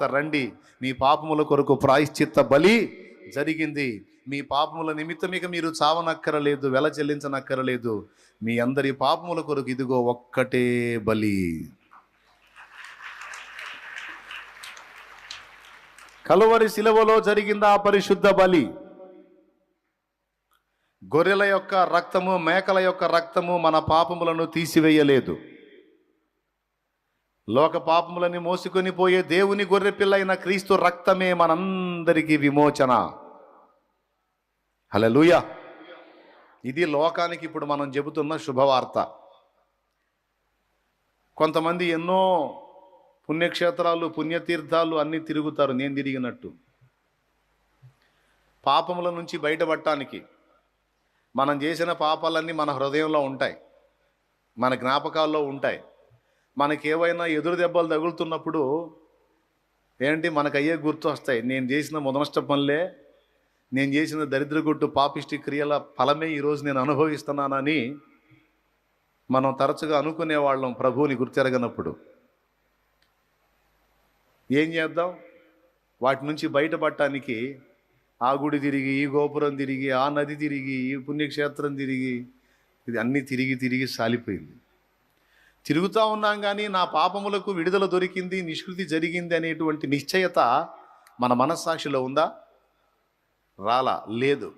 రండి, మీ పాపముల కొరకు ప్రాయశ్చిత్త బలి జరిగింది. మీ పాపముల నిమిత్తం ఇక మీరు చావనక్కరలేదు, వెల చెల్లించనక్కరలేదు. మీ అందరి పాపముల కొరకు ఇదిగో ఒక్కటే బలి. కలువరి శిలువలో జరిగింది ఆ పరిశుద్ధ బలి. గొర్రెల యొక్క రక్తము, మేకల యొక్క రక్తము మన పాపములను తీసివేయలేదు. లోక పాపములని మోసుకొని పోయే దేవుని గొర్రె పిల్లైన క్రీస్తు రక్తమే మనందరికీ విమోచన. హల్లెలూయా. ఇది లోకానికి ఇప్పుడు మనం చెబుతున్న శుభవార్త. కొంతమంది ఎన్నో పుణ్యక్షేత్రాలు, పుణ్యతీర్థాలు అన్నీ తిరుగుతారు, నేను తిరిగినట్టు. పాపముల నుంచి బయటపడటానికి మనం చేసిన పాపాలన్నీ మన హృదయంలో ఉంటాయి, మన జ్ఞాపకాల్లో ఉంటాయి. మనకేవైనా ఎదురు దెబ్బలు తగులుతున్నప్పుడు ఏంటి మనకు అయ్యే గుర్తు వస్తాయి. నేను చేసిన మొదనష్ట పనులే, నేను చేసిన దరిద్రగొట్టు పాపిష్టి క్రియల ఫలమే ఈరోజు నేను అనుభవిస్తున్నానని మనం తరచుగా అనుకునేవాళ్ళం ప్రభువుని గుర్తెరగనప్పుడు. ఏం చేద్దాం? వాటి నుంచి బయటపడటానికి ఆ గుడి తిరిగి, ఈ గోపురం తిరిగి, ఆ నది తిరిగి, ఈ పుణ్యక్షేత్రం తిరిగి, ఇది అన్నీ తిరిగి తిరిగి సాలిపోయింది. తిరుగుతూ ఉన్నాం కానీ నా పాపములకు విడుదల దొరికింది, నిష్కృతి జరిగింది అనేటువంటి నిశ్చయత మన మనస్సాక్షిలో ఉందా? రాలా, లేదు.